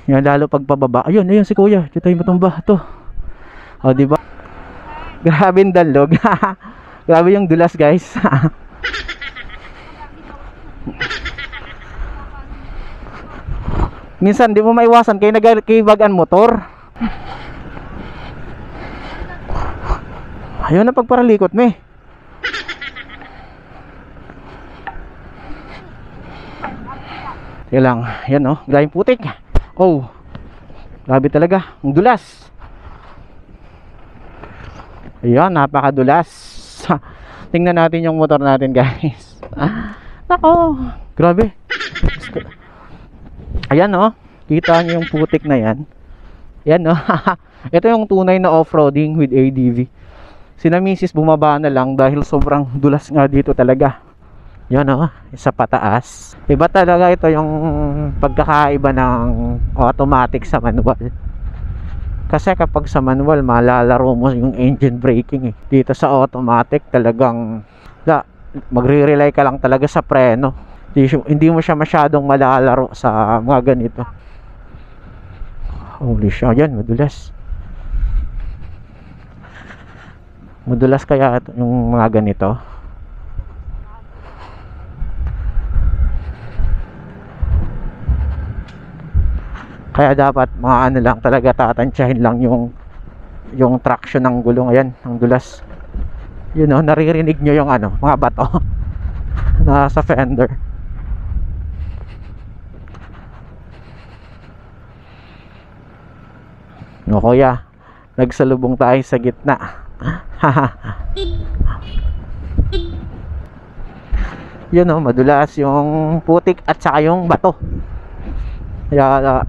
Yan, lalo pag pababa. Ayun, ayun si kuya. Dito yung matumba to. O, diba? Grabe yung danlog. Grabe yung dulas, guys. Minsan, di mo maiwasan. Kaya nagkibagan motor. Ayun na pagparalikot, me. Sige lang. Yan, oh. Grabing putik. Oh. Grabe talaga. Ang dulas. Ayan, napakadulas. Tingnan natin yung motor natin, guys. Nako, grabe. Ayan, oh. Kita nyo yung putik na yan. Yan, oh. Ito yung tunay na off-roading with ADV. Sina Mrs. bumaba na lang dahil sobrang dulas nga dito talaga. Yan, oh. Sa pataas. Iba talaga ito yung pagkakaiba ng automatic sa manual. Kasi kapag sa manual, malalaro mo yung engine braking eh. Dito sa automatic, talagang magre-rely ka lang talaga sa preno. Hindi mo siya masyadong malalaro sa mga ganito. Holy shit, yan, madulas. Madulas kaya yung mga ganito. Kaya dapat mga ano lang talaga, tatansyahin lang yung traction ng gulong. Ayan, ang dulas. Yun, oh, naririnig nyo yung ano, mga bato na sa fender. No, kuya, nagsalubong tayo sa gitna. Yun, oh, madulas yung putik at saka yung bato. Kaya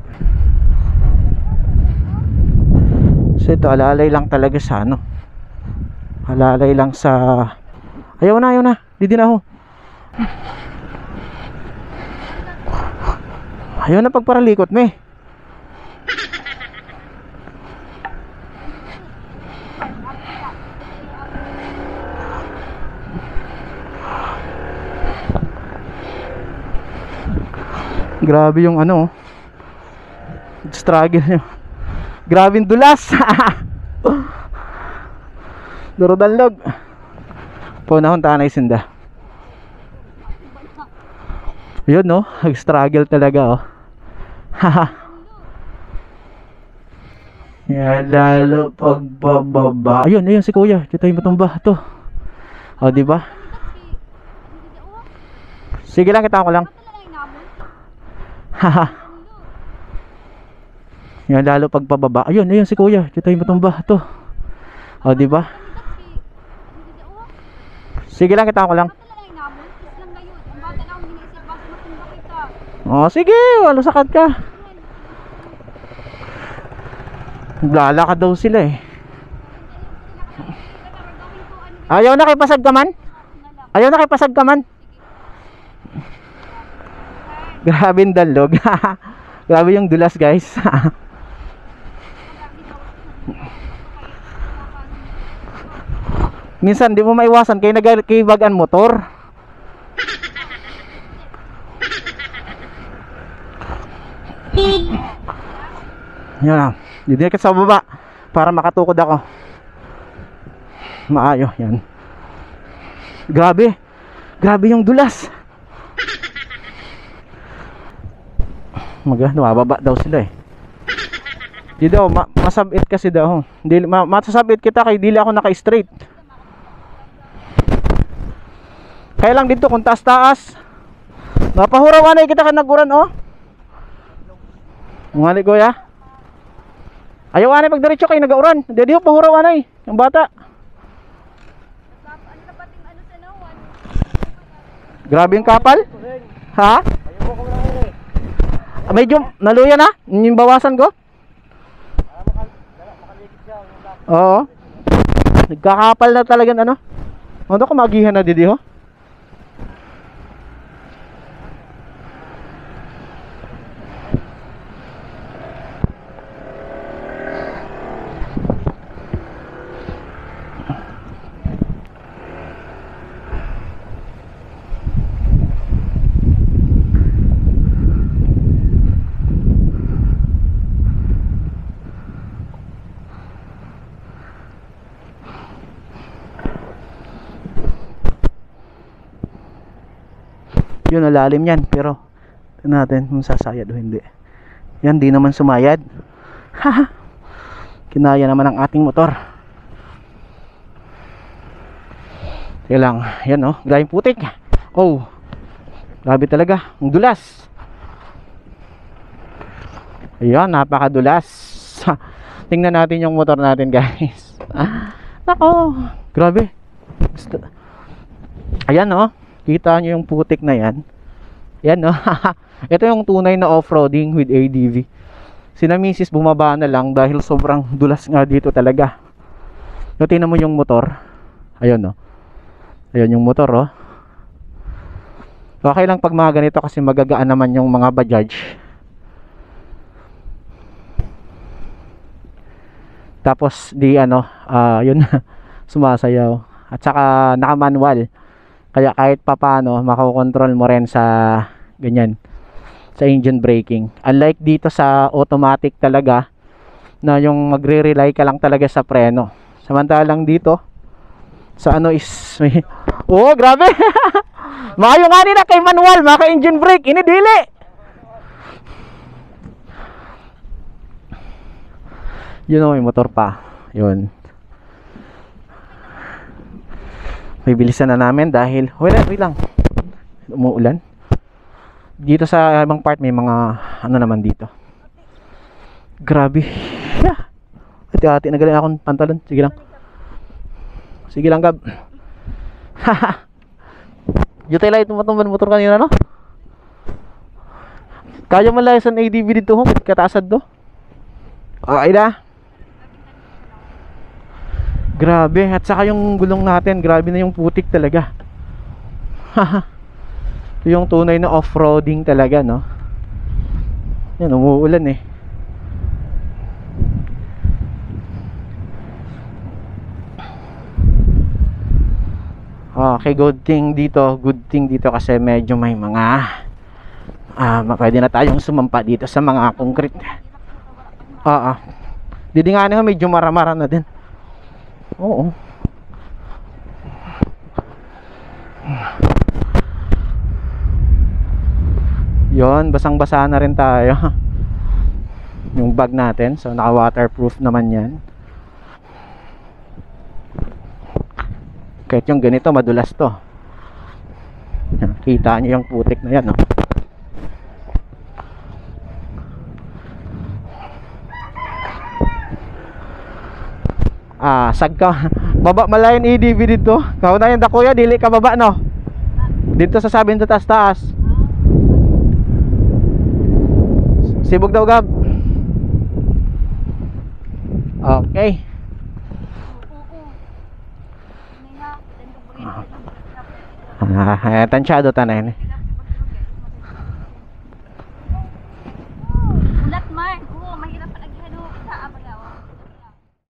so ito, alalay lang talaga sa ano, alalay lang sa ayaw na, di din ako. Ayaw na pagparalikot, me. Grabe yung ano, struggle nyo. Grabe yung dulas. Durodalog. Punahon tanay sinda. Yun, no, nag-struggle talaga, oh. Yan, lalo pagbababa. Ayun, ayun si kuya. Dito yung matumba to. O, diba? Sige lang, kita ko lang. Haha. Yan, lalo pag pababa. Ayun, ayun si kuya. Dito yung matumba to. O, diba? Sige lang, kita ko lang. O, sige, walo sakad ka. Naglalakad daw sila eh. Ayaw na kay pasag ka man? Ayaw na kay pasag ka man? Grabe yung danlog. Grabe yung dulas, guys. Minsan di mo maiwasan kaya nagkibagan motor. Yan lang. Didikit sa baba para makatukod ako. Maayo, yan. Grabe. Grabe yung dulas. Mababa daw sila eh. Di daw, masabit kasi daw. Masasabit kita kay dili ako naka-straight. Kaya lang dito kung taas-taas. Mapahurawan ay kita ka naguran, oh. Ngali ko ya. Ayaw anay pagdiretso kay nagauran. Di ho pahurawan ay yung bata. Grabe yung kapal. Ha? Medyo naluya na yung bawasan ko. Oo. Nagkakapal na talaga ano. Ano ko magihan na didi ho? Yun, lalim yan. Pero, tignan natin kung sasayad o hindi. Yan, di naman sumayad. Haha. Kinaya naman ang ating motor. Kaya lang, yan oh, grabing putik. Oh, grabe talaga, ang dulas. Ayan, napakadulas. Tingnan natin yung motor natin, guys. Nako, grabe. Ayan oh, kita nyo yung putik na yan. Yan oh. Ito yung tunay na off-roading with ADV. Sina Mrs. bumaba na lang dahil sobrang dulas nga dito talaga. So, tingnan mo yung motor. Ayun oh. Ayun yung motor oh. Okay lang pag mga ganito kasi magagaan naman yung mga Bajaj. Tapos di ano, yun sumasayaw. At saka naka-manual. Kaya kahit papano makokontrol mo rin sa ganyan, sa engine braking. Unlike dito sa automatic talaga na yung magre-rely ka lang talaga sa preno. Samantalang dito sa ano is may... Oh, grabe. Maayo nga nila kay manual, maka engine brake, ini dili. Yun know, may motor pa. Yun. May bilisan na namin dahil wait lang. Umuulan. Dito sa ibang part may mga ano naman dito. Grabe. Yeah. Hati-hati na galing akong pantalon. Sige lang. Sige lang, Gab. Haha. Yung tayo lang tumatumban motor kanina, no? Kaya man lang sa ADV dito, ho? Katasad do. Okay na. Grabe. At saka yung gulong natin, grabe na yung putik talaga. Haha. Yung tunay na off-roading talaga, no? Yan, umuulan eh. Okay, good thing dito kasi medyo may mga pwede na tayong sumampa dito sa mga concrete. Didinganin mo, medyo maramara na din. Oo. Yon, basang-basa na rin tayo. Yung bag natin, so naka-waterproof naman yan. Kahit yung ganito, madulas to. Kita nyo yung putik na yan, no? Sag ka. Baba malayan ADV dito. Kau na yun da kuya, dili ka baba, no? Dito sa sabing sa taas-taas. Sibog daw, Gab. Okay. Tansyado tanay.